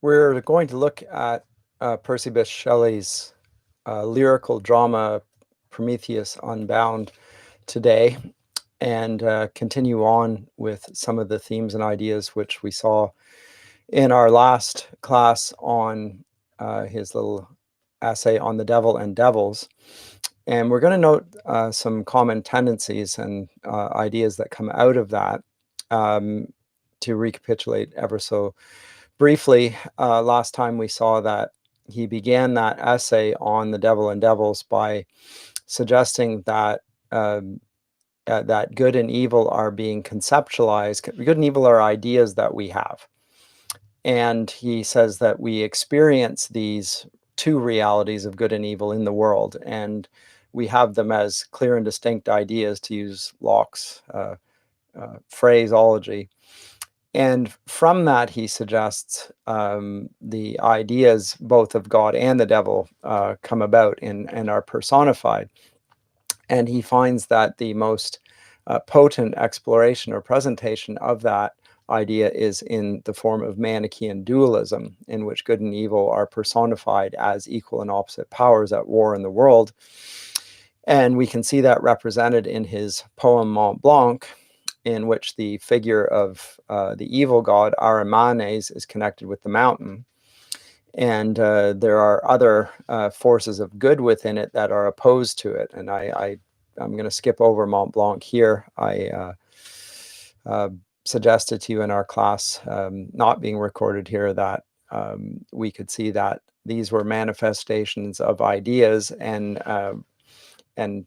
We're going to look at Percy Bysshe Shelley's lyrical drama Prometheus Unbound today, and continue on with some of the themes and ideas which we saw in our last class on his little essay on the devil and devils. And we're going to note some common tendencies and ideas that come out of that. To recapitulate ever so briefly, last time we saw that he began that essay on the devil and devils by suggesting that that good and evil are being conceptualized. Good and evil are ideas that we have. And he says that we experience these two realities of good and evil in the world, and we have them as clear and distinct ideas, to use Locke's phraseology. And from that, he suggests the ideas both of God and the devil come about and are personified. And he finds that the most potent exploration or presentation of that idea is in the form of Manichaean dualism, in which good and evil are personified as equal and opposite powers at war in the world. And we can see that represented in his poem Mont Blanc, in which the figure of the evil god Arimanes is connected with the mountain. And there are other forces of good within it that are opposed to it. And I'm going to skip over Mont Blanc here. I suggested to you in our class, not being recorded here, that we could see that these were manifestations of ideas and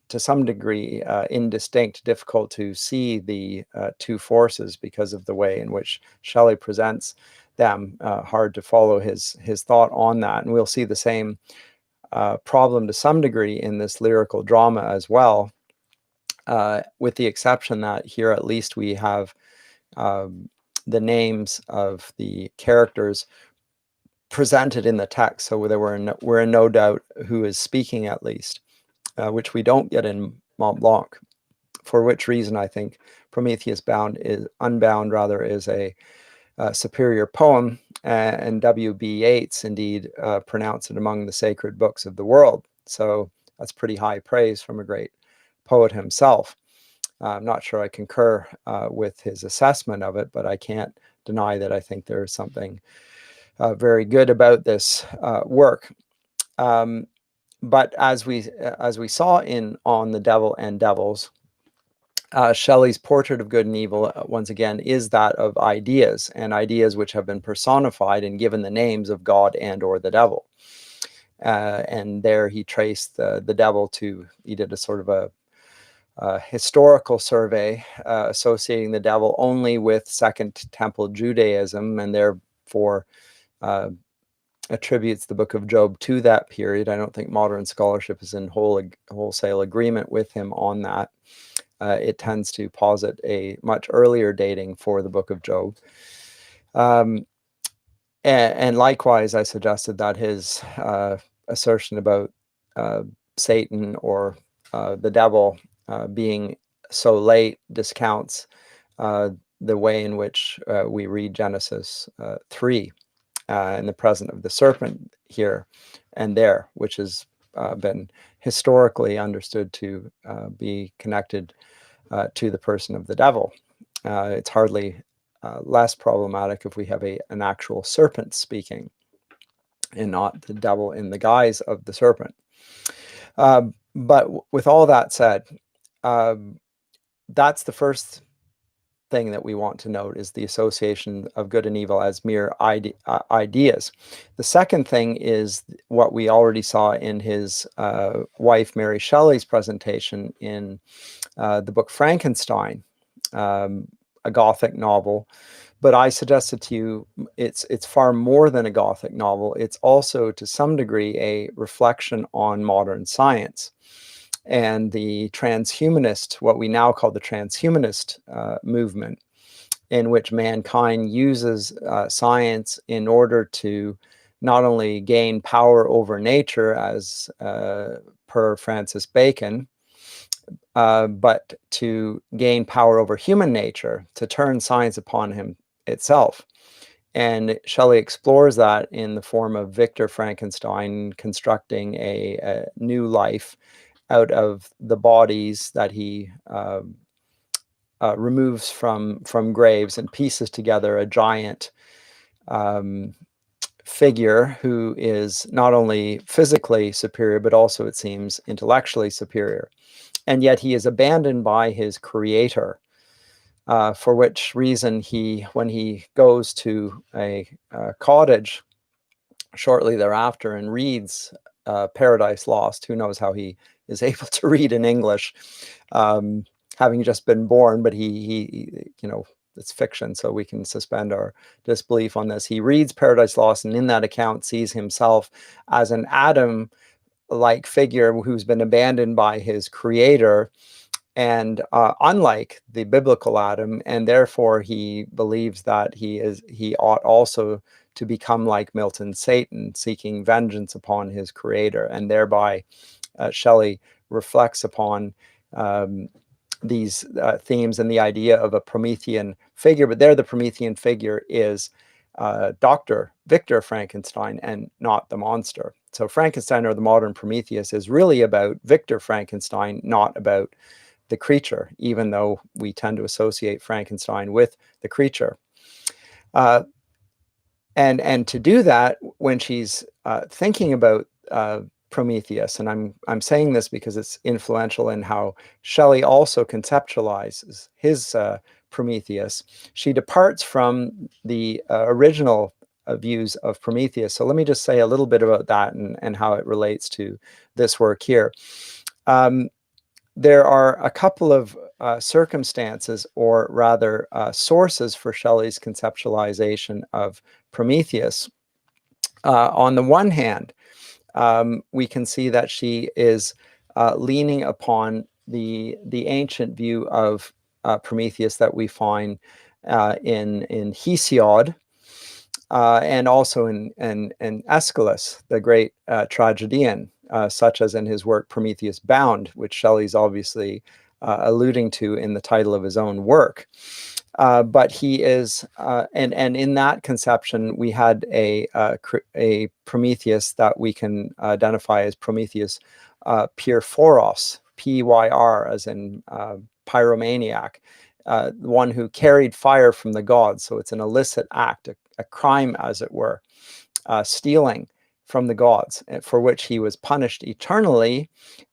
to some degree indistinct, difficult to see the two forces because of the way in which Shelley presents them. Hard to follow his thought on that. And we'll see the same problem to some degree in this lyrical drama as well, with the exception that here at least we have the names of the characters presented in the text, so we're in no doubt who is speaking, at least. Which we don't get in Mont Blanc, for which reason I think Prometheus Unbound is a superior poem, and W.B. Yeats indeed pronounced it among the sacred books of the world. So that's pretty high praise from a great poet himself. I'm not sure I concur with his assessment of it, but I can't deny that I think there's something very good about this work. But as we saw in On the Devil and Devils, Shelley's portrait of good and evil, once again, is that of ideas, and ideas which have been personified and given the names of God and or the devil. And there he traced the devil to, he did a sort of a historical survey associating the devil only with Second Temple Judaism, and therefore attributes the book of Job to that period. I don't think modern scholarship is in wholesale agreement with him on that. It tends to posit a much earlier dating for the book of Job. And likewise, I suggested that his assertion about Satan or the devil being so late discounts the way in which we read Genesis 3. In the presence of the serpent here and there, which has been historically understood to be connected to the person of the devil. It's hardly less problematic if we have an actual serpent speaking and not the devil in the guise of the serpent. But with all that said, that's the first thing that we want to note, is the association of good and evil as mere ideas. The second thing is what we already saw in his wife Mary Shelley's presentation in the book Frankenstein, a Gothic novel. But I suggested to you it's far more than a Gothic novel. It's also to some degree a reflection on modern science and the transhumanist, what we now call the transhumanist movement, in which mankind uses science in order to not only gain power over nature, as per Francis Bacon, but to gain power over human nature, to turn science upon him itself. And Shelley explores that in the form of Victor Frankenstein constructing a new life out of the bodies that he removes from graves and pieces together a giant figure who is not only physically superior, but also, it seems, intellectually superior. And yet he is abandoned by his creator, for which reason when he goes to a cottage shortly thereafter and reads Paradise Lost, who knows how he is able to read in English, having just been born, but he it's fiction, so we can suspend our disbelief on this. He reads Paradise Lost, and in that account sees himself as an Adam-like figure who's been abandoned by his creator, and unlike the biblical Adam, and therefore he believes that he ought also to become like Milton's Satan, seeking vengeance upon his creator, and thereby Shelley reflects upon these themes and the idea of a Promethean figure. But there the Promethean figure is Dr. Victor Frankenstein and not the monster. So Frankenstein, or the modern Prometheus, is really about Victor Frankenstein, not about the creature, even though we tend to associate Frankenstein with the creature. And to do that, when she's thinking about Prometheus, and I'm saying this because it's influential in how Shelley also conceptualizes his Prometheus, she departs from the original views of Prometheus. So let me just say a little bit about that and how it relates to this work here. There are a couple of circumstances, or rather sources, for Shelley's conceptualization of Prometheus. On the one hand, we can see that she is leaning upon the ancient view of Prometheus that we find in Hesiod, and also in Aeschylus, the great tragedian, such as in his work Prometheus Bound, which Shelley's obviously alluding to in the title of his own work. But he is, and in that conception, we had a Prometheus that we can identify as Prometheus Pyrphoros, P-Y-R, as in pyromaniac, one who carried fire from the gods. So it's an illicit act, a crime, as it were, stealing from the gods, for which he was punished eternally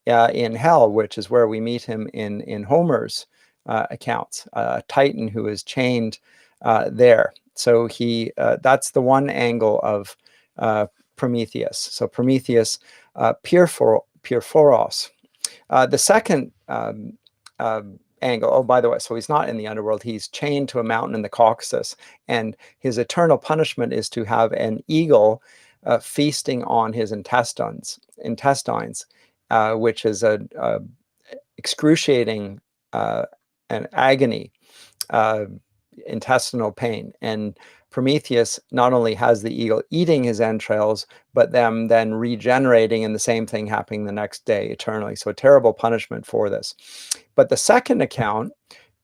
in hell, which is where we meet him in Homer's accounts, a Titan who is chained there. So that's the one angle of Prometheus. So Prometheus Pyrphoros. The second angle, oh, by the way, so he's not in the underworld, he's chained to a mountain in the Caucasus, and his eternal punishment is to have an eagle feasting on his intestines, which is a excruciating and agony, intestinal pain. And Prometheus not only has the eagle eating his entrails, but them then regenerating, and the same thing happening the next day eternally. So a terrible punishment for this. But the second account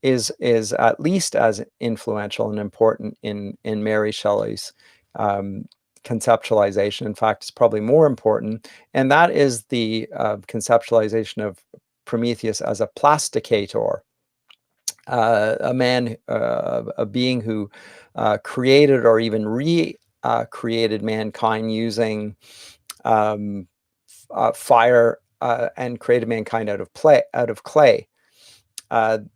is at least as influential and important in Mary Shelley's conceptualization. In fact, it's probably more important, and that is the conceptualization of Prometheus as a plasticator, a man, a being who created or even recreated mankind using fire, and created mankind out of clay.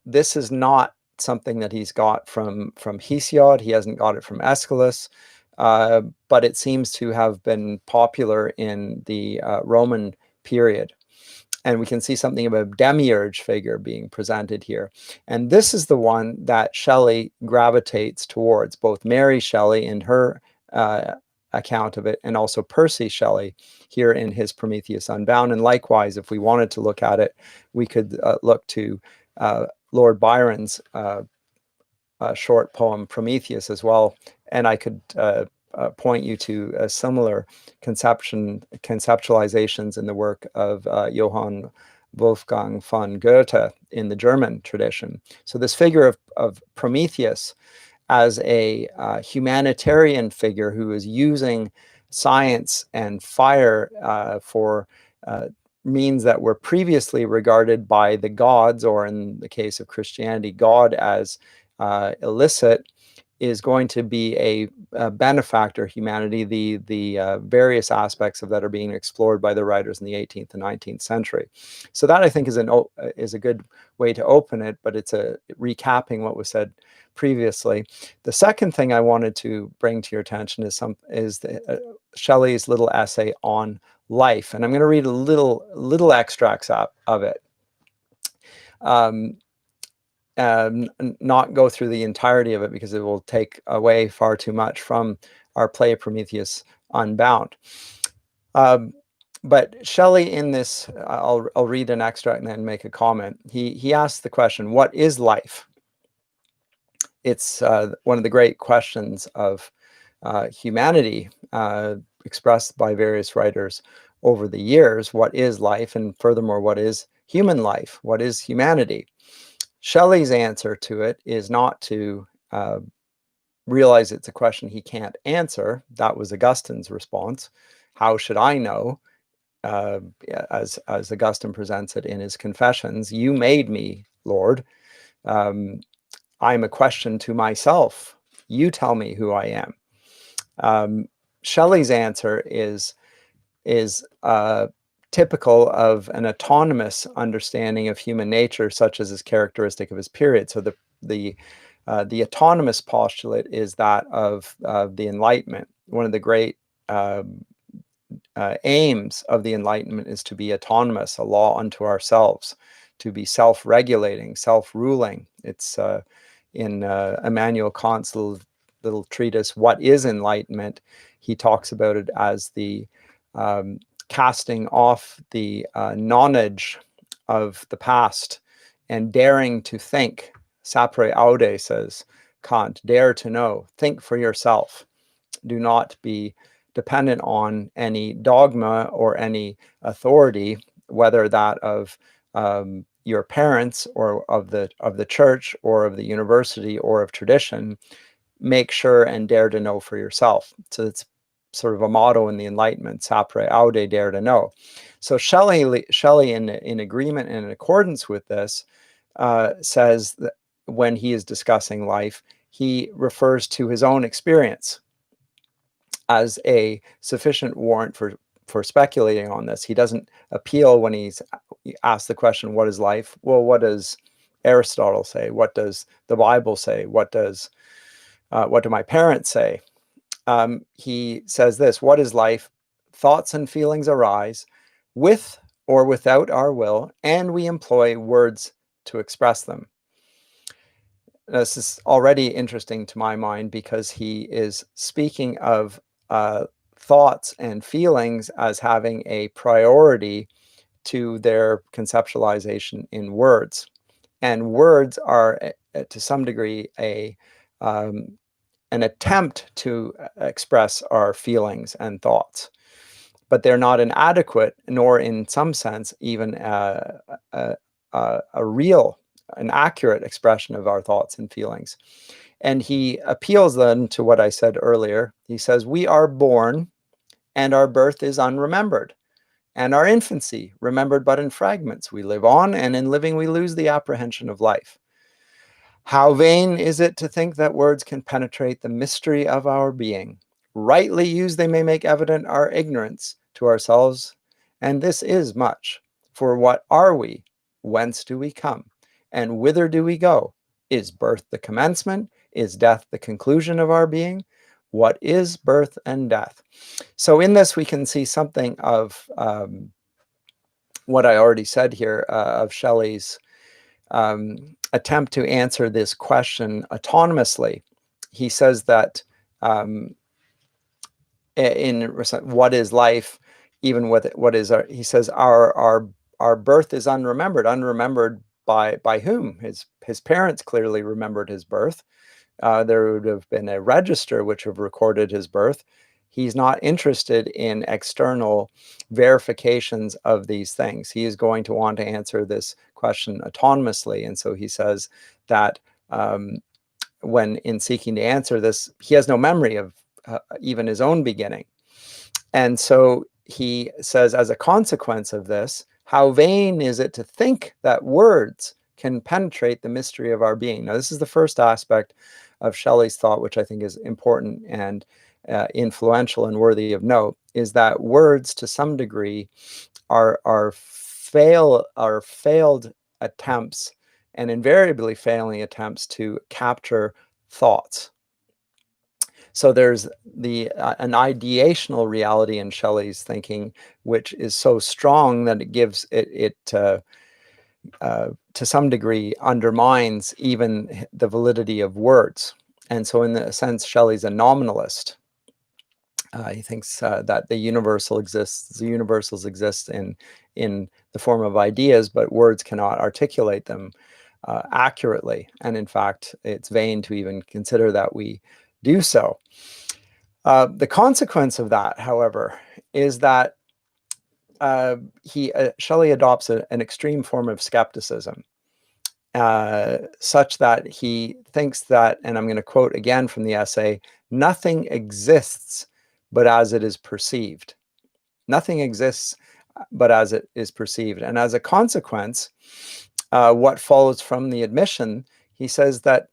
This is not something that he's got from Hesiod. He hasn't got it from Aeschylus, but it seems to have been popular in the Roman period. And we can see something of a demiurge figure being presented here. And this is the one that Shelley gravitates towards, both Mary Shelley in her account of it, and also Percy Shelley here in his Prometheus Unbound. And likewise, if we wanted to look at it, we could look to Lord Byron's short poem Prometheus as well. And I could point you to similar conceptualizations in the work of Johann Wolfgang von Goethe in the German tradition. So this figure of Prometheus as a humanitarian figure who is using science and fire for means that were previously regarded by the gods, or in the case of Christianity, God, as illicit, is going to be a benefactor of humanity. The various aspects of that are being explored by the writers in the 18th and 19th century. So that, I think, is a good way to open it, but it's a recapping what was said previously. The second thing I wanted to bring to your attention is Shelley's little essay on life, and I'm going to read little extracts of it. Not go through the entirety of it because it will take away far too much from our play Prometheus Unbound. But Shelley, in this, I'll read an extract and then make a comment. He asks the question, what is life? It's one of the great questions of humanity, expressed by various writers over the years. What is life? And furthermore, what is human life? What is humanity? Shelley's answer to it is not to realize it's a question he can't answer. That was Augustine's response. How should I know? As Augustine presents it in his Confessions, you made me, Lord. I'm a question to myself. You tell me who I am. Shelley's answer is typical of an autonomous understanding of human nature, such as is characteristic of his period. So the autonomous postulate is that of the Enlightenment. One of the great aims of the Enlightenment is to be autonomous, a law unto ourselves, to be self-regulating, self-ruling. It's in Immanuel Kant's little treatise, What is Enlightenment? He talks about it as the casting off the nonage of the past and daring to think. Sapere aude, says Kant, dare to know, think for yourself. Do not be dependent on any dogma or any authority, whether that of your parents or of the church or of the university or of tradition. Make sure and dare to know for yourself. So it's sort of a motto in the Enlightenment, sapere aude, dare to know. So Shelley in agreement and in accordance with this, says that when he is discussing life, he refers to his own experience as a sufficient warrant for speculating on this. He doesn't appeal when he asks the question, what is life? Well, what does Aristotle say? What does the Bible say? What do my parents say? He says this, what is life? Thoughts and feelings arise with or without our will, and we employ words to express them. This is already interesting to my mind because he is speaking of thoughts and feelings as having a priority to their conceptualization in words. And words are, to some degree, an attempt to express our feelings and thoughts, but they're not an adequate, nor in some sense even a real, an accurate expression of our thoughts and feelings. And he appeals then to what I said earlier. He says, we are born and our birth is unremembered, and our infancy remembered but in fragments. We live on, and in living we lose the apprehension of life. How vain is it to think that words can penetrate the mystery of our being. Rightly used, they may make evident our ignorance to ourselves, and this is much. For what are we? Whence do we come? And whither do we go? Is birth the commencement? Is death the conclusion of our being? What is birth and death? So in this, we can see something of what I already said here, of Shelley's attempt to answer this question autonomously. He says that in what is life, even with what is our, he says our birth is unremembered. Unremembered by whom? His parents clearly remembered his birth. There would have been a register which have recorded his birth. He's not interested in external verifications of these things. He is going to want to answer this question autonomously. And so he says that when in seeking to answer this, he has no memory of even his own beginning. And so he says, as a consequence of this, how vain is it to think that words can penetrate the mystery of our being. Now, this is the first aspect of Shelley's thought, which I think is important and influential and worthy of note, is that words, to some degree, are failed attempts, and invariably failing attempts, to capture thoughts. So there's an ideational reality in Shelley's thinking, which is so strong that it gives it to some degree undermines even the validity of words. And so in a sense, Shelley's a nominalist. He thinks that the universals exist in the form of ideas, but words cannot articulate them accurately. And in fact, it's vain to even consider that we do so. The consequence of that, however, is that Shelley adopts an extreme form of skepticism, such that he thinks that, and I'm going to quote again from the essay, nothing exists but as it is perceived. Nothing exists but as it is perceived. And as a consequence, what follows from the admission, he says that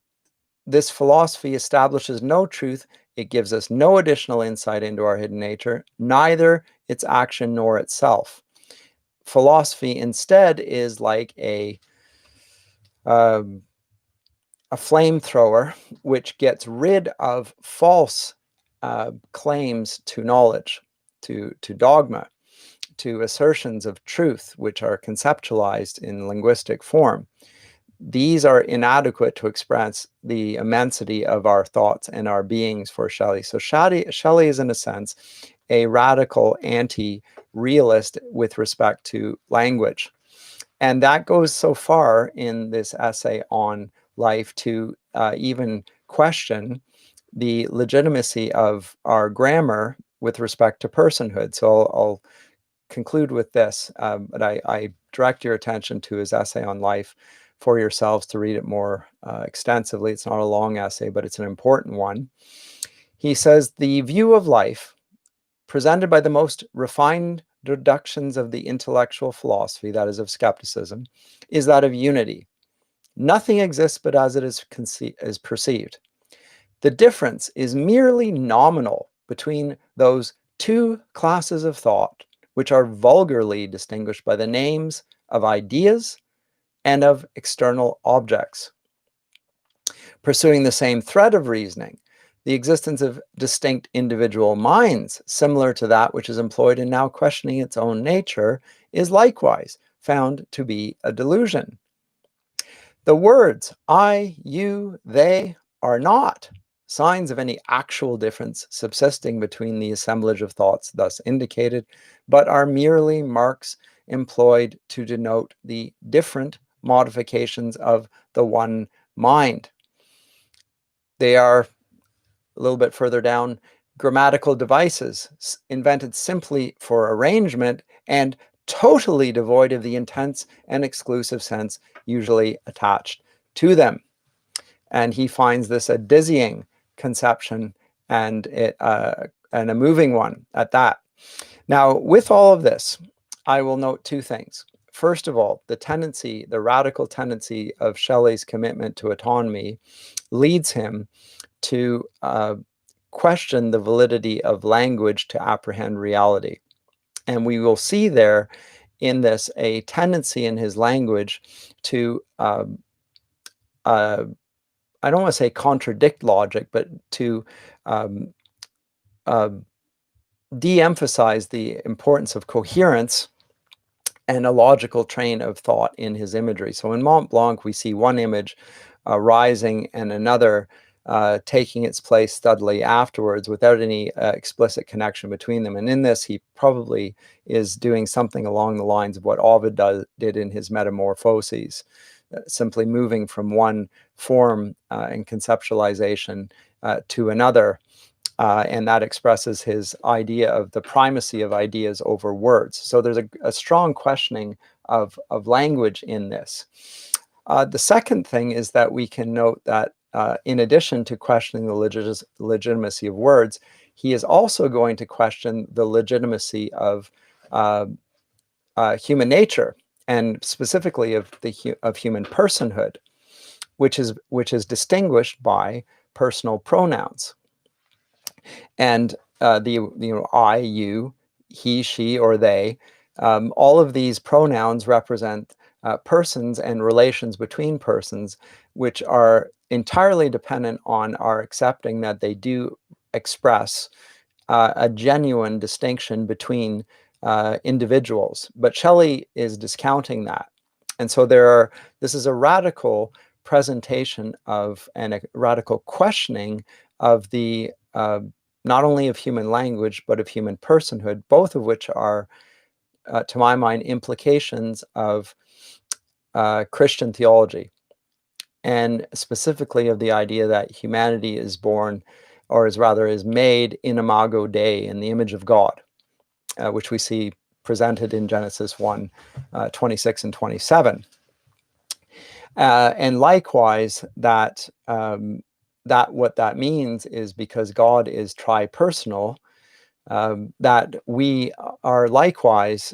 this philosophy establishes no truth. It gives us no additional insight into our hidden nature, neither its action nor itself. Philosophy instead is like a flamethrower which gets rid of false claims to knowledge, to dogma, to assertions of truth, which are conceptualized in linguistic form. These are inadequate to express the immensity of our thoughts and our beings for Shelley. So Shelley is, in a sense, a radical anti-realist with respect to language. And that goes so far in this essay on life to even question the legitimacy of our grammar with respect to personhood. So I'll conclude with this, but I direct your attention to his essay on life for yourselves to read it more extensively. It's not a long essay, but it's an important one. He says, the view of life presented by the most refined deductions of the intellectual philosophy, that is of skepticism, is that of unity. Nothing exists but as it is perceived. The difference is merely nominal between those two classes of thought, which are vulgarly distinguished by the names of ideas and of external objects. Pursuing the same thread of reasoning, the existence of distinct individual minds, similar to that which is employed in now questioning its own nature, is likewise found to be a delusion. The words I, you, they are not signs of any actual difference subsisting between the assemblage of thoughts thus indicated, but are merely marks employed to denote the different modifications of the one mind. They are, a little bit further down, grammatical devices invented simply for arrangement and totally devoid of the intense and exclusive sense usually attached to them. And he finds this a dizzying conception and a moving one at that. Now, with all of this, I will note two things. First of all, the radical tendency of Shelley's commitment to autonomy leads him to question the validity of language to apprehend reality. And we will see there in this a tendency in his language to, I don't want to say contradict logic, but to de-emphasize the importance of coherence and a logical train of thought in his imagery. So in Mont Blanc, we see one image rising and another taking its place steadily afterwards without any explicit connection between them. And in this, he probably is doing something along the lines of what Ovid did in his Metamorphoses, simply moving from one form and conceptualization to another. And that expresses his idea of the primacy of ideas over words. So there's a strong questioning of language in this. The second thing is that we can note that in addition to questioning the legitimacy of words, he is also going to question the legitimacy of human nature, and specifically of human personhood, which is distinguished by personal pronouns. And I, you, he, she, or they, all of these pronouns represent persons and relations between persons, which are entirely dependent on our accepting that they do express a genuine distinction between individuals. But Shelley is discounting that. And so this is a radical presentation of, and a radical questioning of the not only of human language, but of human personhood, both of which are, to my mind, implications of Christian theology, and specifically of the idea that humanity is born, or is made in imago Dei, in the image of God, which we see presented in Genesis 1, 26 and 27. And likewise, that what that means is, because God is tripersonal, that we are likewise,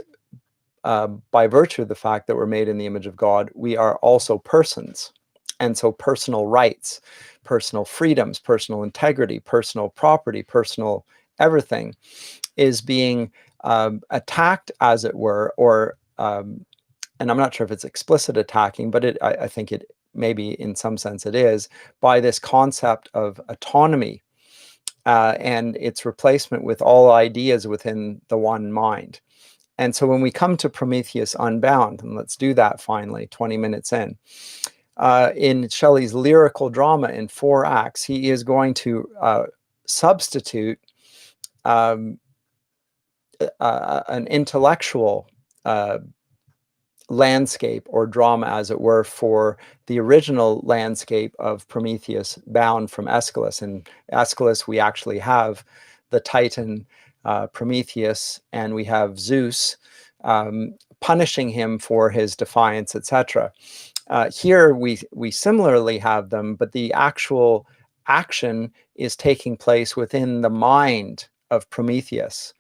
by virtue of the fact that we're made in the image of God, we are also persons. And so personal rights, personal freedoms, personal integrity, personal property, personal everything is being attacked, as it were, or and I'm not sure if it's explicit attacking, but I think it maybe in some sense it is, by this concept of autonomy and its replacement with all ideas within the one mind. And so when we come to Prometheus Unbound, and let's do that finally, 20 minutes in Shelley's lyrical drama in 4 acts, he is going to substitute an intellectual landscape, or drama, as it were, for the original landscape of Prometheus Bound from Aeschylus. In Aeschylus, we actually have the Titan Prometheus, and we have Zeus punishing him for his defiance, etc. Here we similarly have them, but the actual action is taking place within the mind of Prometheus.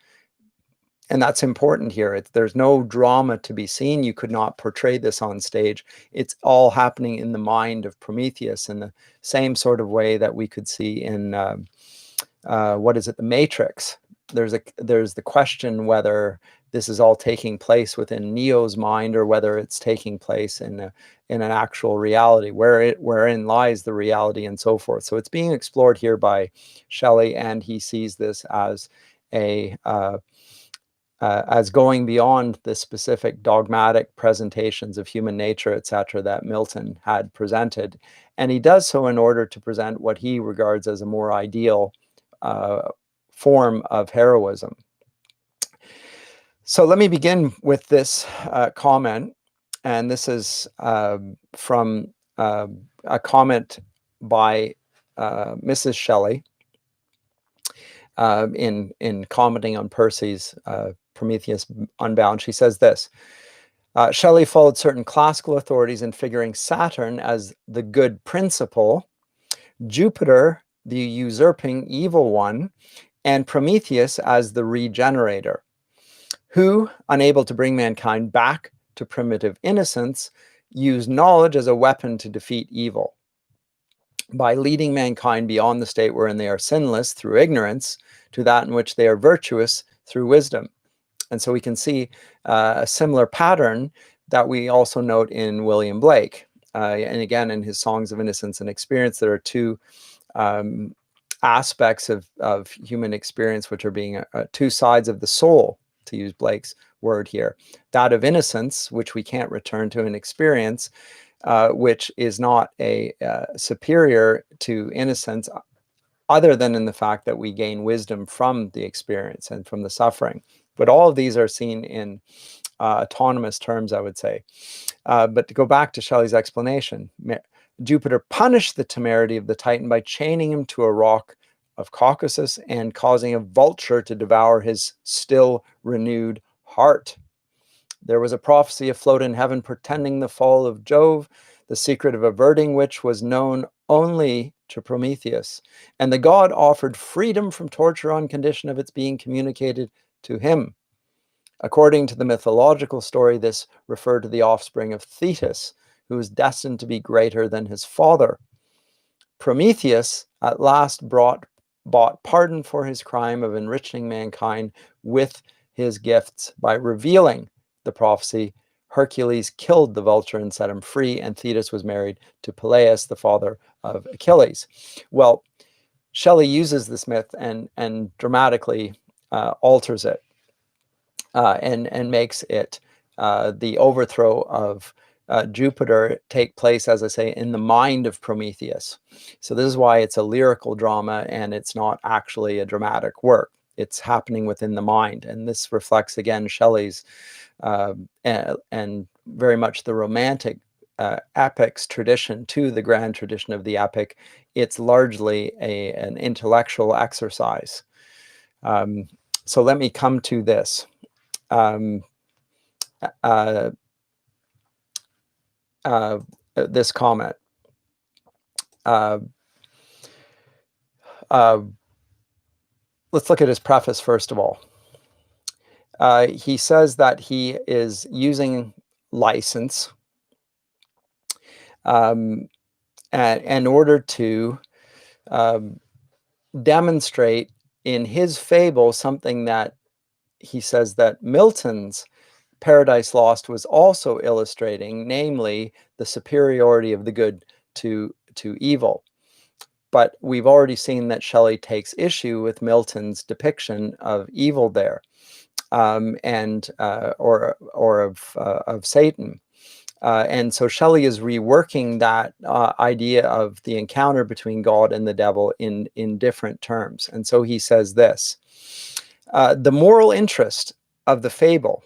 And that's important here. There's no drama to be seen. You could not portray this on stage. It's all happening in the mind of Prometheus, in the same sort of way that we could see in, The Matrix. There's the question whether this is all taking place within Neo's mind, or whether it's taking place in an actual reality, wherein lies the reality, and so forth. So it's being explored here by Shelley, and he sees this as as going beyond the specific dogmatic presentations of human nature, etc., that Milton had presented. And he does so in order to present what he regards as a more ideal form of heroism. So let me begin with this comment, and this is from a comment by Mrs. Shelley in commenting on Percy's Prometheus Unbound. She says this: Shelley followed certain classical authorities in figuring Saturn as the good principle, Jupiter the usurping evil one, and Prometheus as the regenerator, who, unable to bring mankind back to primitive innocence, used knowledge as a weapon to defeat evil. By leading mankind beyond the state wherein they are sinless through ignorance to that in which they are virtuous through wisdom. And so we can see a similar pattern that we also note in William Blake. And again, in his Songs of Innocence and Experience, there are 2 aspects of human experience, which are being 2 sides of the soul, to use Blake's word here. That of innocence, which we can't return to in experience, which is not a superior to innocence, other than in the fact that we gain wisdom from the experience and from the suffering. But all of these are seen in autonomous terms, I would say. But to go back to Shelley's explanation, Jupiter punished the temerity of the Titan by chaining him to a rock of Caucasus and causing a vulture to devour his still renewed heart. There was a prophecy afloat in heaven portending the fall of Jove. the secret of averting which was known only to Prometheus, and the god offered freedom from torture on condition of its being communicated to him. According to the mythological story, this referred to the offspring of Thetis, who was destined to be greater than his father. Prometheus at last bought pardon for his crime of enriching mankind with his gifts by revealing the prophecy. Hercules killed the vulture and set him free, and Thetis was married to Peleus, the father of Achilles. Well, Shelley uses this myth and dramatically alters it and makes it the overthrow of Jupiter take place, as I say, in the mind of Prometheus. So this is why it's a lyrical drama and it's not actually a dramatic work. It's happening within the mind. And this reflects, again, Shelley's and very much the romantic epics tradition to the grand tradition of the epic. It's largely an intellectual exercise. So let me come to this. This comment. Let's look at his preface first of all. He says that he is using license in order to demonstrate in his fable something that he says that Milton's Paradise Lost was also illustrating, namely the superiority of the good to evil. But we've already seen that Shelley takes issue with Milton's depiction of evil there, or of Satan. And so Shelley is reworking that idea of the encounter between God and the devil in different terms. And so he says this: the moral interest of the fable,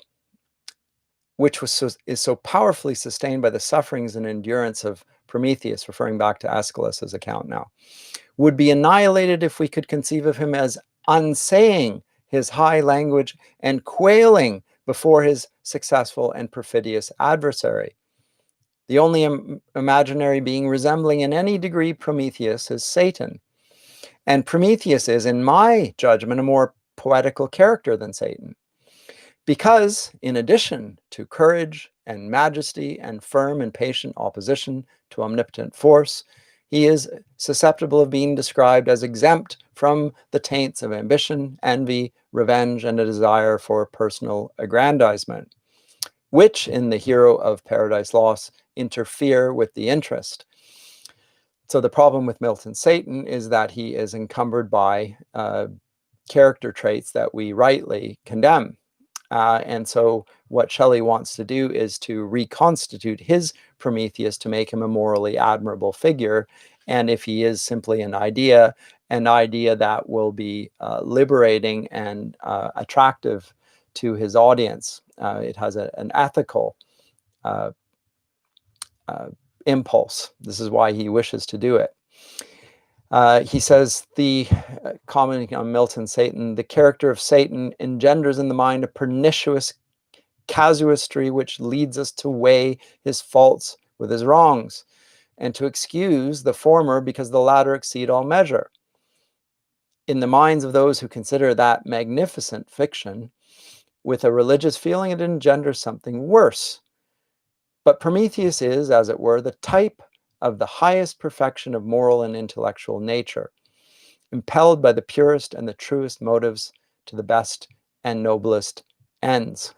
which is so powerfully sustained by the sufferings and endurance of Prometheus, referring back to Aeschylus's account now, would be annihilated if we could conceive of him as unsaying his high language and quailing before his successful and perfidious adversary. The only imaginary being resembling in any degree Prometheus is Satan. And Prometheus is, in my judgment, a more poetical character than Satan, because in addition to courage and majesty and firm and patient opposition to omnipotent force, he is susceptible of being described as exempt from the taints of ambition, envy, revenge, and a desire for personal aggrandizement, which in the hero of Paradise Lost interfere with the interest. So the problem with Milton's Satan is that he is encumbered by character traits that we rightly condemn. And so what Shelley wants to do is to reconstitute his Prometheus to make him a morally admirable figure. And if he is simply an idea that will be liberating and attractive to his audience. It has an ethical impulse. This is why he wishes to do it. He says, commenting on Milton's Satan, the character of Satan engenders in the mind a pernicious casuistry which leads us to weigh his faults with his wrongs, and to excuse the former because the latter exceed all measure. In the minds of those who consider that magnificent fiction with a religious feeling, it engenders something worse. But Prometheus is, as it were, the type of the highest perfection of moral and intellectual nature, impelled by the purest and the truest motives to the best and noblest ends.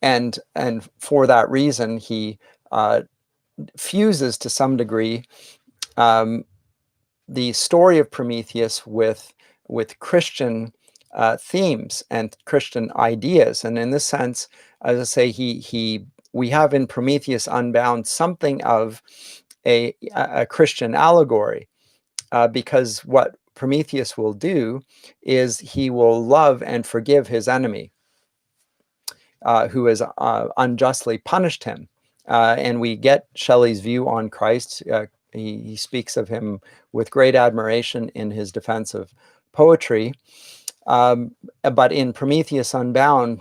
And for that reason, he fuses to some degree the story of Prometheus with Christian themes and Christian ideas. And in this sense, as I say, we have in Prometheus Unbound something of a Christian allegory, because what Prometheus will do is he will love and forgive his enemy, who has unjustly punished him. And we get Shelley's view on Christ. He speaks of him with great admiration in his defense of poetry. But in Prometheus Unbound,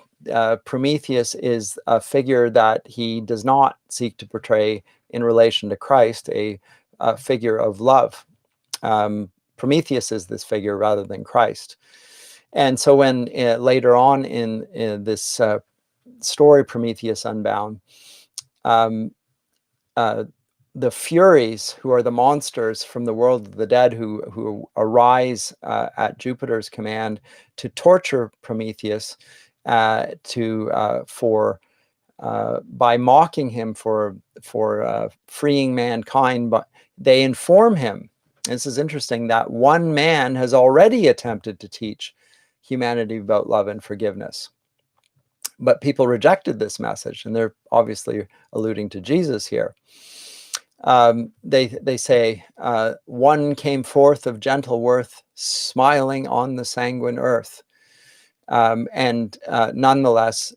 Prometheus is a figure that he does not seek to portray in relation to Christ, a figure of love. Prometheus is this figure rather than Christ. And so when later on in this story, Prometheus Unbound, the Furies, who are the monsters from the world of the dead, who arise at Jupiter's command to torture Prometheus, by mocking him for freeing mankind, but they inform him. This is interesting, that one man has already attempted to teach humanity about love and forgiveness. But people rejected this message, and they're obviously alluding to Jesus here. They say, one came forth of gentle worth, smiling on the sanguine earth. Nonetheless,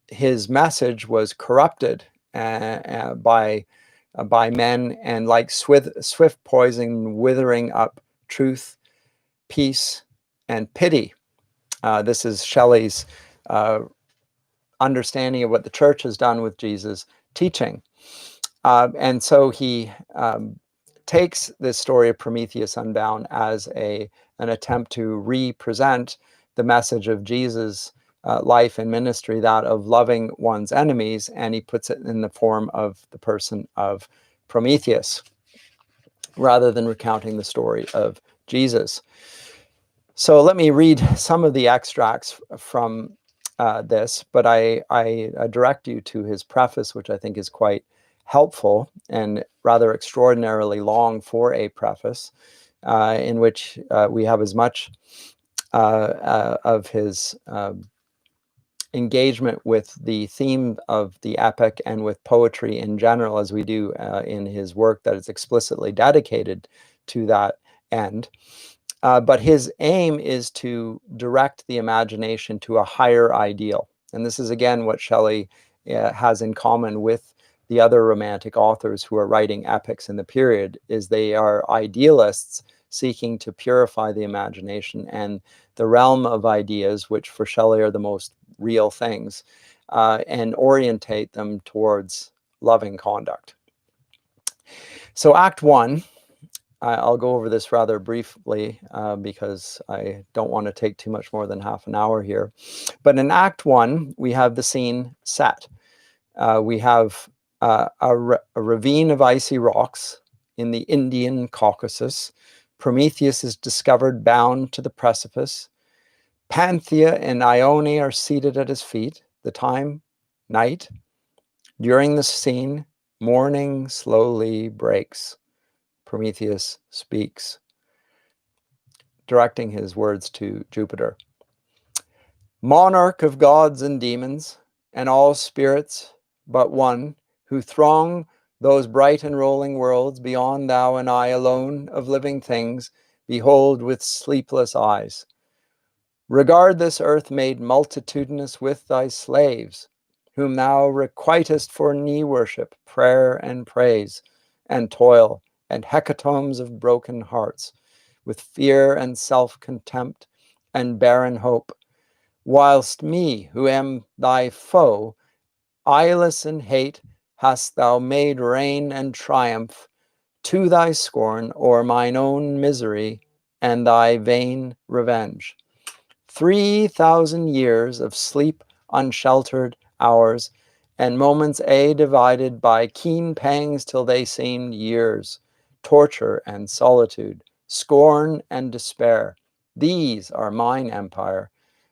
his message was corrupted by men, and like swift poison, withering up truth, peace, and pity. This is Shelley's understanding of what the church has done with Jesus' teaching. And so he takes this story of Prometheus Unbound as an attempt to represent the message of Jesus' life and ministry, that of loving one's enemies, and he puts it in the form of the person of Prometheus, rather than recounting the story of Jesus. So let me read some of the extracts from this, but I direct you to his preface, which I think is quite helpful and rather extraordinarily long for a preface, in which we have as much of his engagement with the theme of the epic and with poetry in general as we do in his work that is explicitly dedicated to that end. But his aim is to direct the imagination to a higher ideal. And this is, again, what Shelley has in common with the other Romantic authors who are writing epics in the period, is they are idealists seeking to purify the imagination and the realm of ideas, which for Shelley are the most real things, and orientate them towards loving conduct. So Act 1, I'll go over this rather briefly because I don't want to take too much more than half an hour here. But in Act 1, we have the scene set. We have a ravine of icy rocks in the Indian Caucasus. Prometheus is discovered bound to the precipice. Panthea and Ione are seated at his feet. The time, night. During the scene, morning slowly breaks. Prometheus speaks, directing his words to Jupiter. Monarch of gods and demons, and all spirits but one, who throng those bright and rolling worlds beyond thou and I alone of living things, behold with sleepless eyes. Regard this earth made multitudinous with thy slaves, whom thou requitest for knee worship, prayer and praise, and toil, and hecatombs of broken hearts, with fear and self-contempt and barren hope, whilst me, who am thy foe, eyeless in hate, hast thou made reign and triumph to thy scorn o'er mine own misery and thy vain revenge. 3,000 years of sleep unsheltered hours, and moments divided by keen pangs till they seemed years, torture and solitude, scorn and despair. These are mine empire,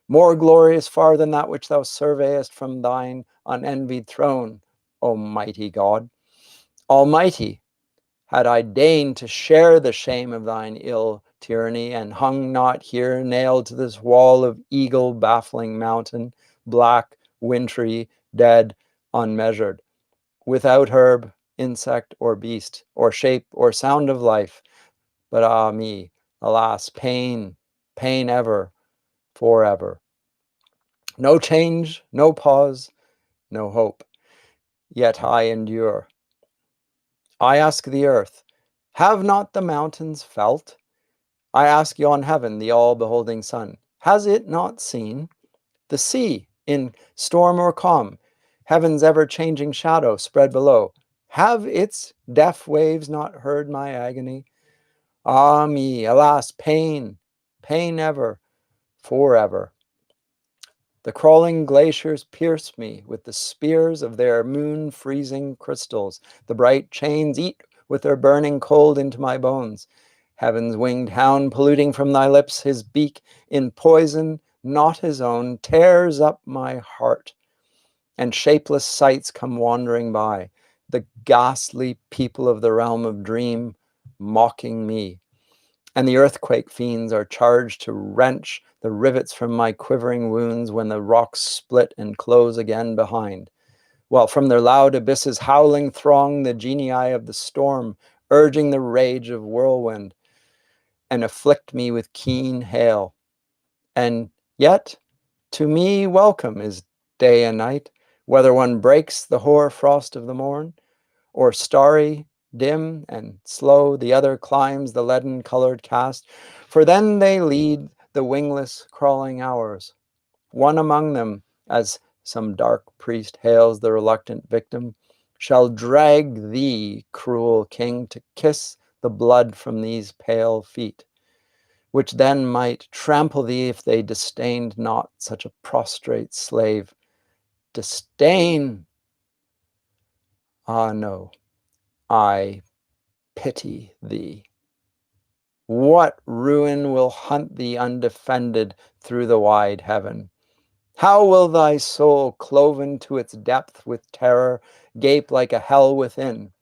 more glorious far than that which thou surveyest from thine unenvied throne, O mighty God. Almighty, had I deigned to share the shame of thine ill tyranny, and hung not here nailed to this wall of eagle baffling mountain, black, wintry, dead, unmeasured, without herb, insect, or beast, or shape, or sound of life. But ah me, alas, pain, pain ever, forever. No change, no pause, no hope, yet I endure. I ask the earth, have not the mountains felt? I ask yon heaven, the all-beholding sun, has it not seen? The sea, in storm or calm, heaven's ever-changing shadow spread below. Have its deaf waves not heard my agony? Ah me, alas, pain, pain ever, forever. The crawling glaciers pierce me with the spears of their moon-freezing crystals. The bright chains eat with their burning cold into my bones. Heaven's winged hound, polluting from thy lips his beak in poison not his own, tears up my heart. And shapeless sights come wandering by, the ghastly people of the realm of dream, mocking me. And the earthquake fiends are charged to wrench the rivets from my quivering wounds when the rocks split and close again behind. While from their loud abysses howling throng the genii of the storm, urging the rage of whirlwind, and afflict me with keen hail. And yet, to me welcome is day and night, whether one breaks the hoar frost of the morn, or starry, dim, and slow the other climbs the leaden-colored cast, for then they lead the wingless crawling hours. One among them, as some dark priest hails the reluctant victim, shall drag thee, cruel king, to kiss the blood from these pale feet, which then might trample thee if they disdained not such a prostrate slave. Disdain? Ah, no, I pity thee. What ruin will hunt thee undefended through the wide heaven? How will thy soul, cloven to its depth with terror, gape like a hell within?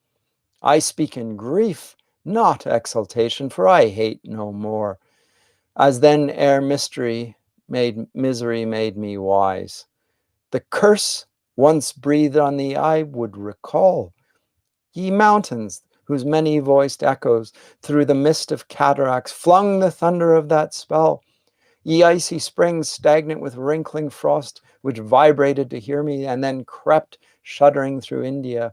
I speak in grief, not exultation, for I hate no more. As then ere misery made me wise. The curse once breathed on thee I would recall. Ye mountains, whose many-voiced echoes through the mist of cataracts flung the thunder of that spell. Ye icy springs, stagnant with wrinkling frost, which vibrated to hear me and then crept shuddering through India.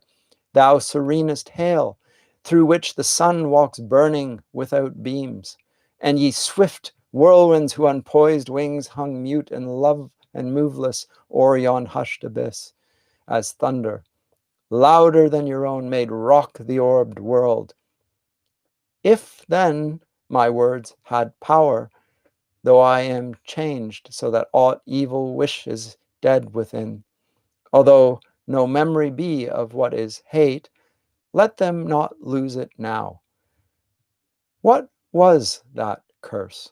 Thou serenest hail, through which the sun walks burning without beams. And ye swift whirlwinds, who on poised wings hung mute and love and moveless o'er yon hushed abyss, as thunder, louder than your own, made rock the orbed world. If then my words had power, though I am changed so that aught evil wish is dead within, although no memory be of what is hate, let them not lose it now. What was that curse?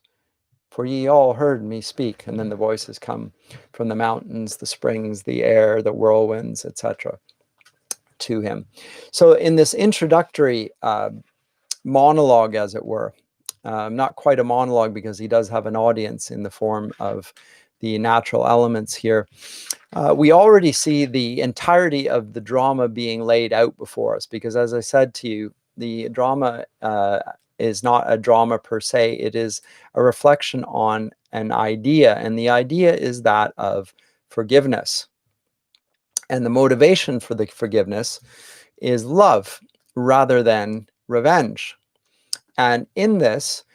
For ye all heard me speak, and then the voices come from the mountains, the springs, the air, the whirlwinds, etc. to him. So in this introductory monologue, as it were, not quite a monologue because he does have an audience in the form of the natural elements here, we already see the entirety of the drama being laid out before us, because as I said to you, the drama is not a drama per se, it is a reflection on an idea, and the idea is that of forgiveness. And the motivation for the forgiveness is love rather than revenge. And in this,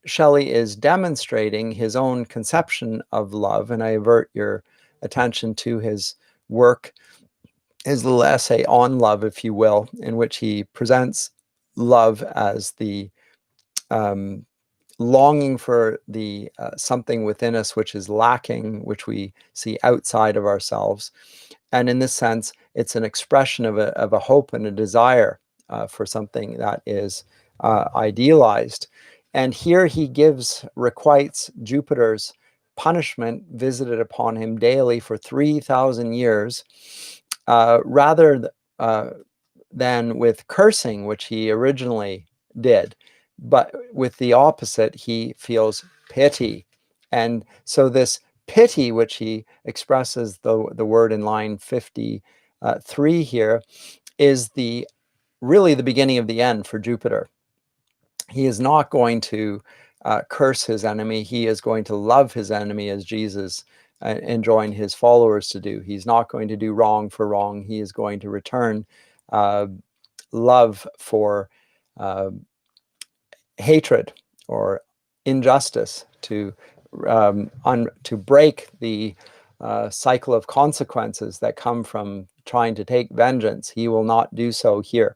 Shelley is demonstrating his own conception of love, and I avert your attention to his work, his little essay on love, if you will, in which he presents love as the longing for the something within us which is lacking, which we see outside of ourselves. And in this sense, it's an expression of a hope and a desire for something that is idealized. And here he requites Jupiter's punishment visited upon him daily for 3,000 years, rather than with cursing, which he originally did. But with the opposite, he feels pity. And so this pity, which he expresses the word in line 53 here, is really the beginning of the end for Jupiter. He is not going to curse his enemy. He is going to love his enemy as Jesus enjoined his followers to do. He's not going to do wrong for wrong. He is going to return love for hatred or injustice, to break the cycle of consequences that come from trying to take vengeance. He will not do so here.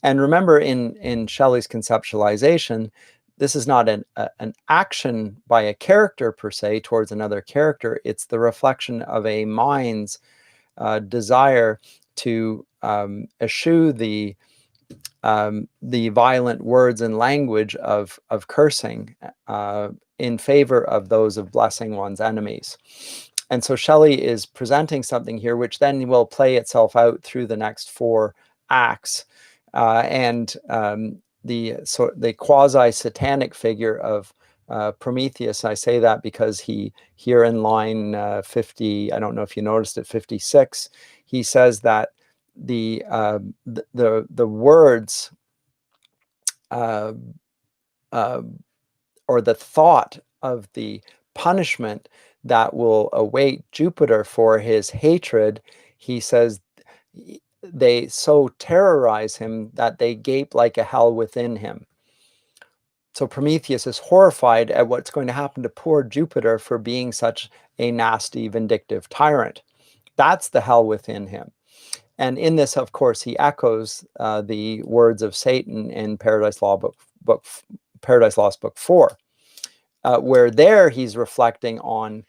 And remember, in Shelley's conceptualization, this is not an action by a character per se towards another character. It's the reflection of a mind's desire to eschew the violent words and language of cursing in favor of those of blessing one's enemies. And so Shelley is presenting something here which then will play itself out through the next 4 acts. The quasi-satanic figure of Prometheus, I say that because he, here in line 50, I don't know if you noticed it, 56, he says that the words or the thought of the punishment that will await Jupiter for his hatred, he says, they so terrorize him that they gape like a hell within him. So Prometheus is horrified at what's going to happen to poor Jupiter for being such a nasty, vindictive tyrant. That's the hell within him. And in this, of course, he echoes the words of Satan in Paradise Lost Book 4, where there he's reflecting on,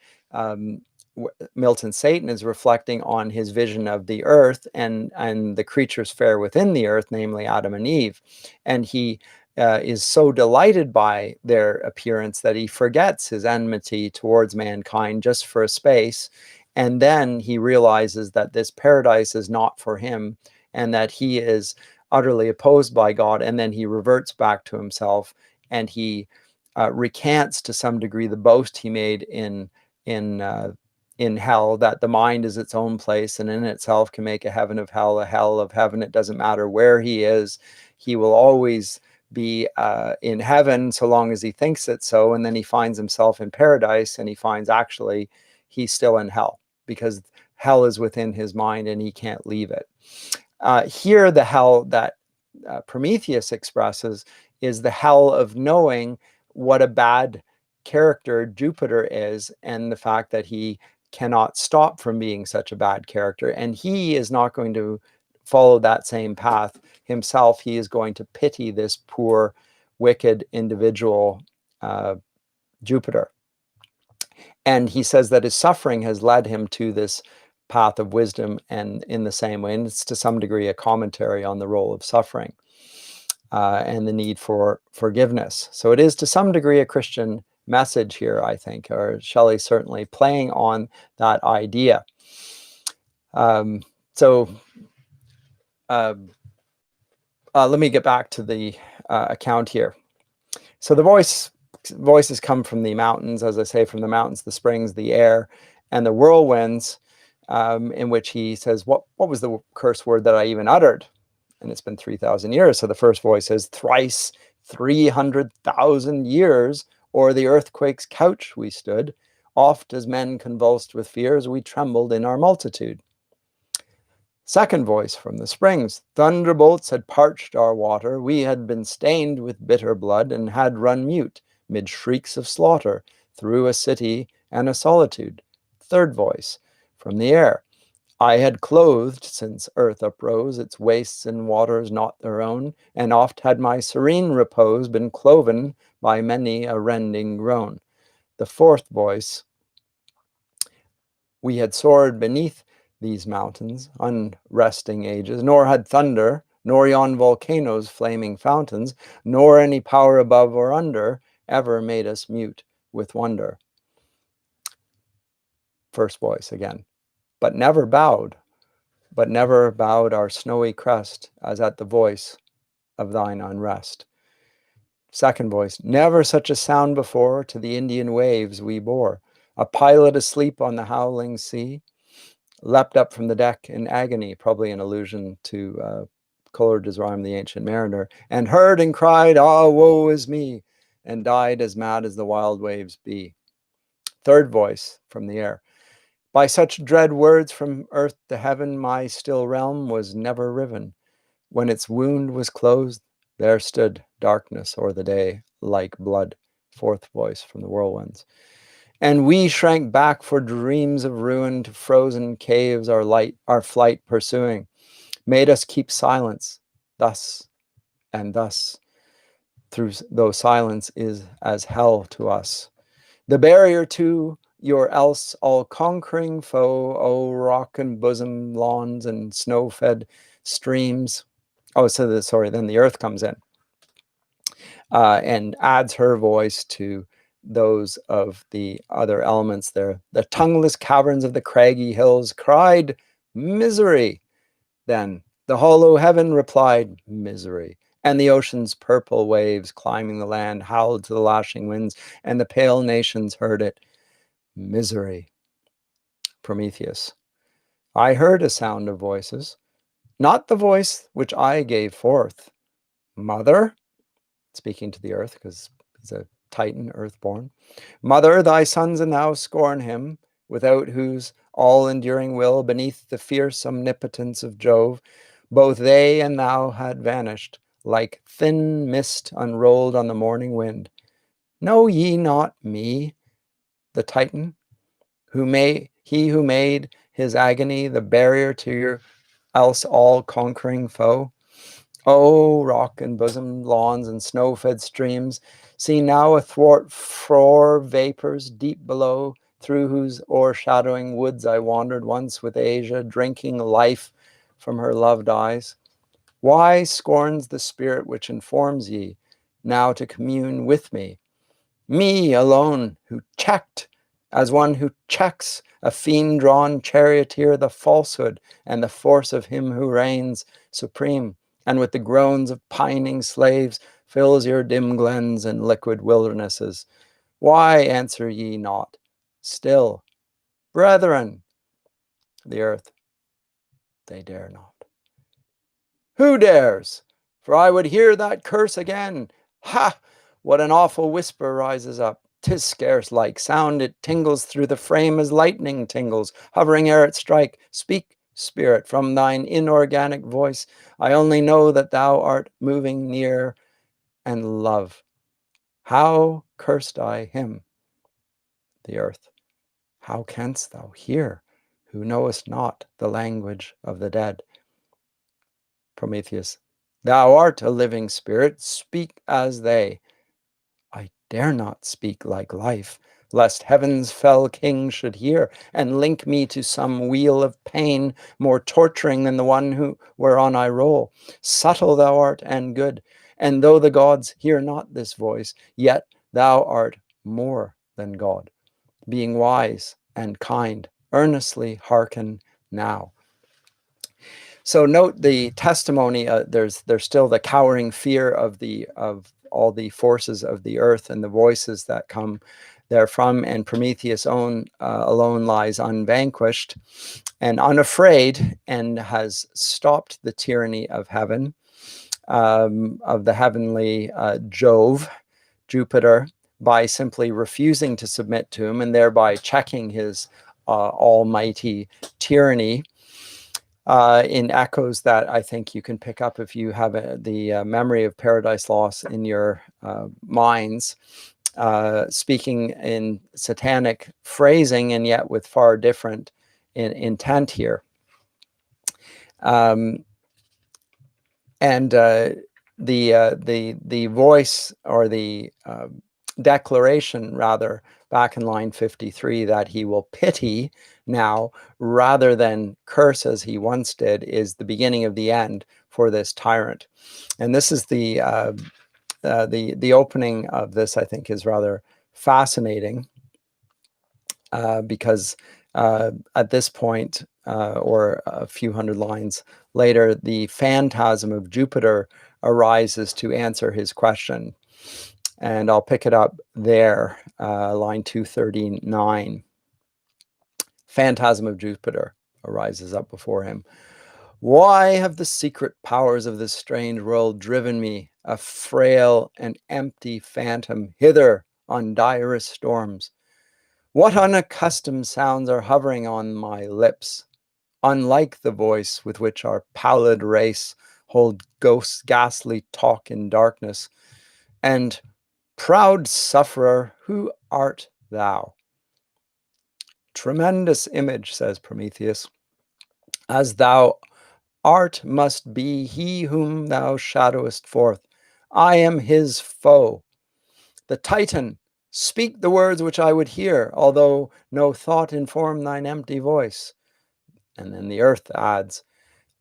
Milton Satan is reflecting on his vision of the earth and the creatures fair within the earth, namely Adam and Eve. And he is so delighted by their appearance that he forgets his enmity towards mankind just for a space. And then he realizes that this paradise is not for him and that he is utterly opposed by God. And then he reverts back to himself, and he recants to some degree the boast he made in hell, that the mind is its own place and in itself can make a heaven of hell, a hell of heaven. It doesn't matter where he is. He will always be in heaven so long as he thinks it so. And then he finds himself in paradise, and he finds actually he's still in hell, because hell is within his mind and he can't leave it. Here, the hell that Prometheus expresses is the hell of knowing what a bad character Jupiter is, and the fact that he cannot stop from being such a bad character. And he is not going to follow that same path himself. He is going to pity this poor, wicked individual, Jupiter. And he says that his suffering has led him to this path of wisdom, and in the same way, and it's to some degree a commentary on the role of suffering and the need for forgiveness. So it is to some degree a Christian message here, I think, or Shelley certainly playing on that idea. Let me get back to the account here. So the voices come from the mountains, as I say, from the mountains, the springs, the air, and the whirlwinds, in which he says, what was the curse word that I even uttered? And it's been 3,000 years. So the first voice says, thrice 300,000 years, or the earthquake's couch we stood. Oft as men convulsed with fears, we trembled in our multitude. Second voice from the springs, thunderbolts had parched our water. We had been stained with bitter blood, and had run mute mid shrieks of slaughter through a city and a solitude. Third voice from the air, I had clothed, since earth uprose, its wastes and waters not their own, and oft had my serene repose been cloven by many a rending groan. The fourth voice, we had soared beneath these mountains, unresting ages, nor had thunder, nor yon volcanoes' flaming fountains, nor any power above or under, ever made us mute with wonder. First voice again, but never bowed our snowy crest, as at the voice of thine unrest. Second voice, never such a sound before to the Indian waves we bore. A pilot asleep on the howling sea leapt up from the deck in agony, probably an allusion to Coleridge's rhyme, The Ancient Mariner, and heard and cried, ah, woe is me, and died as mad as the wild waves be. Third voice from the air, by such dread words from earth to heaven, my still realm was never riven. When its wound was closed, there stood darkness o'er the day like blood. Fourth voice from the whirlwinds. And we shrank back for dreams of ruin, to frozen caves our flight pursuing, made us keep silence, thus and thus, though silence is as hell to us. The barrier to your else all-conquering foe, O rock and bosom lawns and snow-fed streams. Oh, so sorry, then the earth comes in and adds her voice to those of the other elements there. The tongueless caverns of the craggy hills cried, misery. Then the hollow heaven replied, misery. And the ocean's purple waves climbing the land howled to the lashing winds, and the pale nations heard it, misery. Prometheus. I heard a sound of voices, not the voice which I gave forth. Mother, speaking to the earth, because he's a Titan, earthborn. Mother, thy sons and thou scorn him, without whose all-enduring will, beneath the fierce omnipotence of Jove, both they and thou had vanished, like thin mist unrolled on the morning wind. Know ye not me, the Titan, he who made his agony the barrier to your else all-conquering foe? Oh, rock and bosom lawns and snow-fed streams, see now athwart frore vapors deep below, through whose o'ershadowing woods I wandered once with Asia, drinking life from her loved eyes. Why scorns the spirit which informs ye now to commune with me? Me alone, who checked, as one who checks a fiend-drawn charioteer, the falsehood and the force of him who reigns supreme, and with the groans of pining slaves fills your dim glens and liquid wildernesses. Why answer ye not? Still, brethren, the earth, they dare not. Who dares? For I would hear that curse again. Ha! What an awful whisper rises up. 'Tis scarce like sound, it tingles through the frame as lightning tingles, hovering ere it strike. Speak, spirit, from thine inorganic voice. I only know that thou art moving near, and love. How cursed I him, the earth? How canst thou hear, who knowest not the language of the dead? Prometheus. Thou art a living spirit, speak as they. I dare not speak like life, lest heaven's fell king should hear, and link me to some wheel of pain more torturing than the one whereon I roll. Subtle thou art and good, and though the gods hear not this voice, yet thou art more than God. Being wise and kind, earnestly hearken now. So note the testimony. There's still the cowering fear of all the forces of the earth and the voices that come therefrom. And Prometheus alone lies unvanquished and unafraid, and has stopped the tyranny of heaven, of the heavenly Jupiter, by simply refusing to submit to him, and thereby checking his almighty tyranny. In echoes that I think you can pick up if you have the memory of Paradise Lost in your minds, speaking in satanic phrasing and yet with far different intent here. And the voice, or the declaration rather, back in line 53, that he will pity now rather than curse as he once did, is the beginning of the end for this tyrant. And this is the opening of this, I think, is rather fascinating, because at this point, or a few hundred lines later, the phantasm of Jupiter arises to answer his question. And I'll pick it up there, line 239. Phantasm of Jupiter arises up before him. Why have the secret powers of this strange world driven me, a frail and empty phantom, hither on direst storms? What unaccustomed sounds are hovering on my lips, unlike the voice with which our pallid race hold ghosts' ghastly talk in darkness? And proud sufferer, who art thou? Tremendous image, says Prometheus, as thou art must be he whom thou shadowest forth. I am his foe. The Titan, speak the words which I would hear, although no thought inform thine empty voice. And then the earth adds,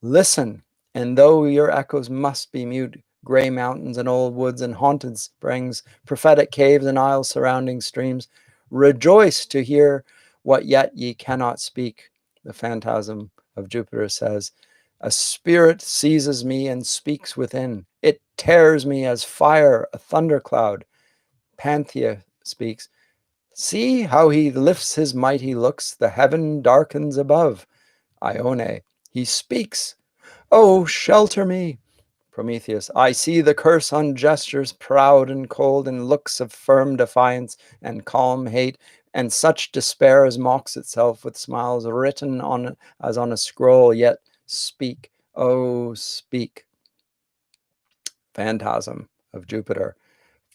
listen, and though your echoes must be mute, grey mountains and old woods and haunted springs, prophetic caves and isles surrounding streams, rejoice to hear what yet ye cannot speak. The Phantasm of Jupiter says, a spirit seizes me and speaks within. It tears me as fire, a thundercloud. Panthea speaks, see how he lifts his mighty looks, the heaven darkens above. Ione, he speaks, oh, shelter me. Prometheus, I see the curse on gestures proud and cold, and looks of firm defiance and calm hate, and such despair as mocks itself with smiles written on as on a scroll, yet speak, oh, speak. Phantasm of Jupiter,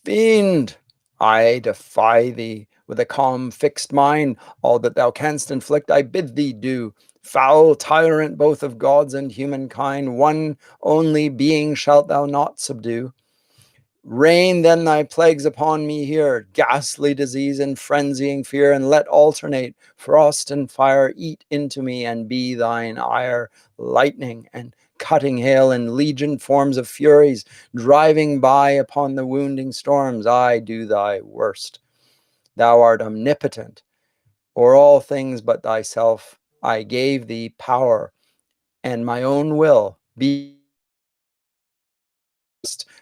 fiend, I defy thee. With a calm, fixed mind, all that thou canst inflict, I bid thee do. Foul tyrant both of gods and humankind, one only being shalt thou not subdue. Rain then thy plagues upon me here, ghastly disease and frenzying fear, and let alternate frost and fire eat into me, and be thine ire lightning and cutting hail and legion forms of furies, driving by upon the wounding storms. I do thy worst. Thou art omnipotent o'er all things but thyself. I gave thee power, and my own will be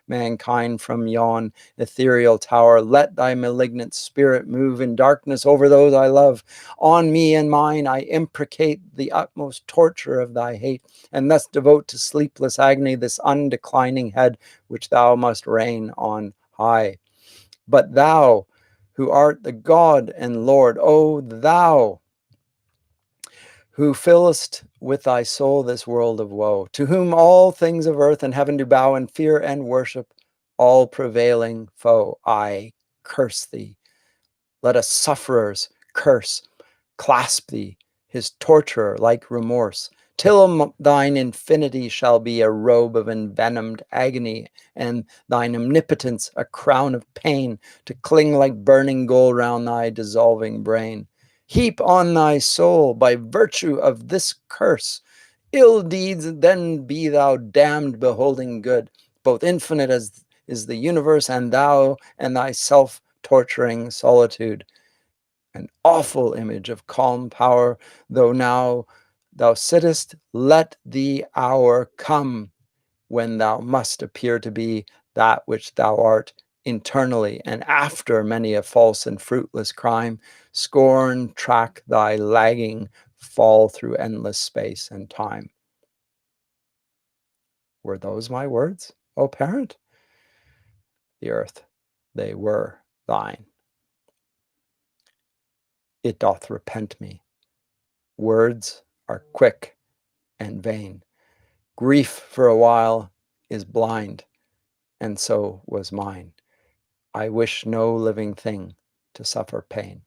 mankind from yon ethereal tower. Let thy malignant spirit move in darkness over those I love. On me and mine I imprecate the utmost torture of thy hate, and thus devote to sleepless agony this undeclining head which thou must reign on high. But thou, who art the God and Lord, O thou, who fillest with thy soul this world of woe, to whom all things of earth and heaven do bow in fear and worship, all prevailing foe, I curse thee. Let a sufferer's curse clasp thee, his torturer like remorse, till thine infinity shall be a robe of envenomed agony, and thine omnipotence a crown of pain, to cling like burning gold round thy dissolving brain. Heap on thy soul, by virtue of this curse, ill deeds, then be thou damned, beholding good, both infinite as is the universe, and thou and thy self-torturing solitude. An awful image of calm power, though now thou sittest, let the hour come when thou must appear to be that which thou art internally, and after many a false and fruitless crime, scorn track thy lagging fall through endless space and time. Were those my words, O parent? The earth, they were thine. It doth repent me. Words are quick and vain. Grief for a while is blind, and so was mine. I wish no living thing to suffer pain.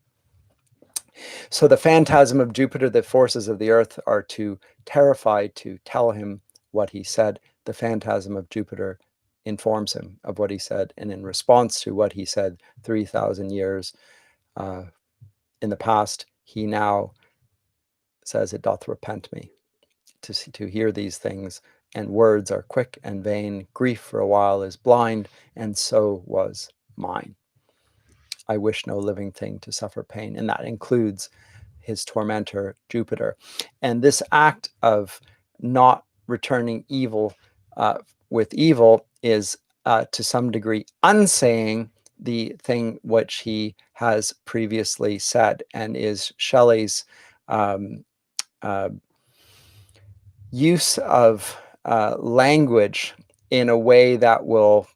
So the phantasm of Jupiter, the forces of the earth are too terrified to tell him what he said. The phantasm of Jupiter informs him of what he said, and in response to what he said 3,000 years in the past, he now says, it doth repent me to hear these things, and words are quick and vain. Grief for a while is blind, and so was mine. I wish no living thing to suffer pain, and that includes his tormentor, Jupiter. And this act of not returning evil with evil is to some degree unsaying the thing which he has previously said, and is Shelley's use of language in a way that will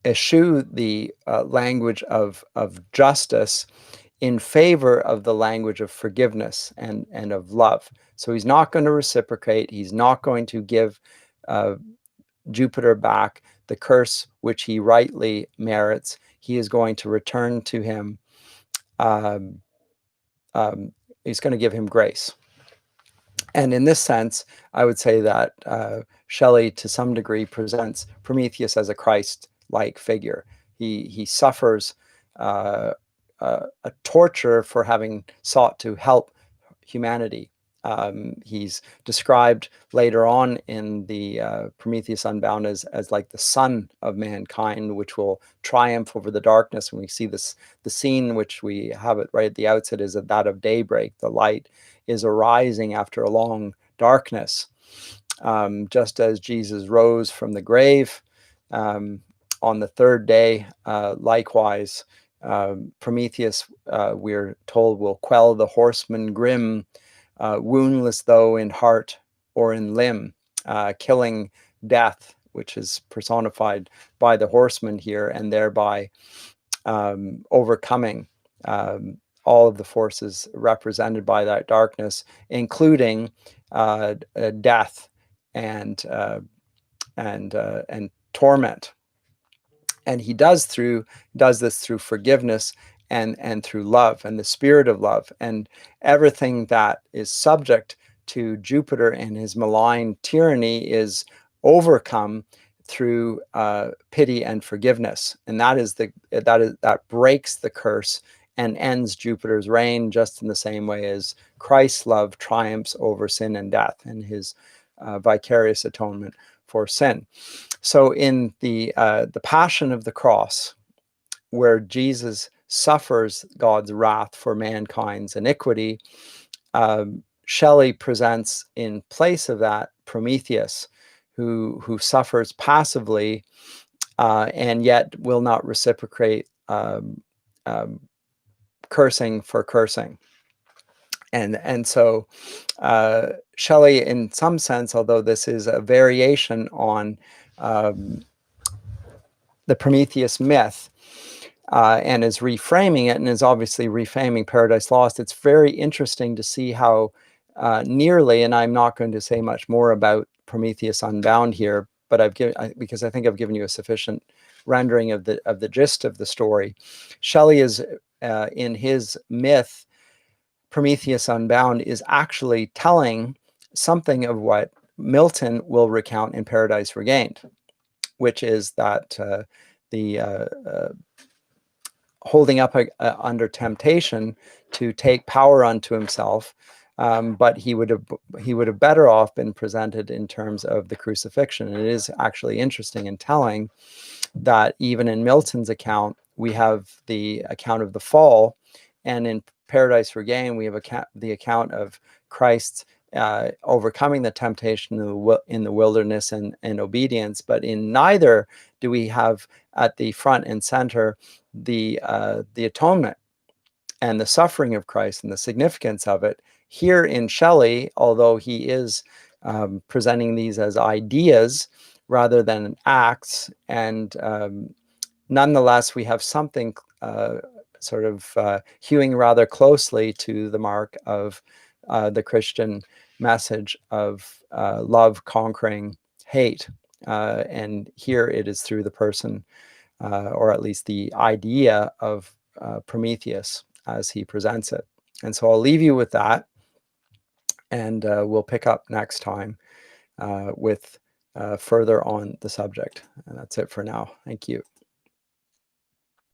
eschew the language of justice in favor of the language of forgiveness and of love. So he's not going to reciprocate. He's not going to give Jupiter back the curse which he rightly merits. he is going to return to him. He's going to give him grace. And in this sense, I would say that Shelley, to some degree, presents Prometheus as a Christ-like figure. He suffers a torture for having sought to help humanity. He's described later on in the Prometheus Unbound as like the son of mankind, which will triumph over the darkness. And we see this, the scene which we have it right at the outset is that of daybreak. The light is arising after a long darkness. Just as Jesus rose from the grave on the third day, likewise, Prometheus, we're told, will quell the horseman grim, woundless though in heart or in limb, killing death, which is personified by the horseman here, and thereby overcoming all of the forces represented by that darkness, including death and torment. And he does this through forgiveness and through love and the spirit of love, and everything that is subject to Jupiter and his malign tyranny is overcome through pity and forgiveness, and that breaks the curse and ends Jupiter's reign, just in the same way as Christ's love triumphs over sin and death and his vicarious atonement for sin. So in the Passion of the Cross, where Jesus suffers God's wrath for mankind's iniquity, Shelley presents in place of that Prometheus, who suffers passively and yet will not reciprocate cursing for cursing. And so Shelley, in some sense, although this is a variation on the Prometheus myth, and is reframing it, and is obviously reframing Paradise Lost, it's very interesting to see how nearly, and I'm not going to say much more about Prometheus Unbound here, but because I think I've given you a sufficient rendering of the gist of the story. Shelley is in his myth, Prometheus Unbound, is actually telling something of what Milton will recount in Paradise Regained, which is that the holding up under temptation to take power unto himself, but he would have better off been presented in terms of the crucifixion. And it is actually interesting and telling that even in Milton's account, we have the account of the fall, and in Paradise Regained, we have the account of Christ overcoming the temptation in the wilderness and obedience. But in neither do we have at the front and center the atonement and the suffering of Christ and the significance of it. Here in Shelley, although he is presenting these as ideas rather than acts, and nonetheless we have something sort of hewing rather closely to the mark of the Christian message of love conquering hate. And here it is through the person, or at least the idea of Prometheus as he presents it. And so I'll leave you with that, and we'll pick up next time with further on the subject. And that's it for now. Thank you.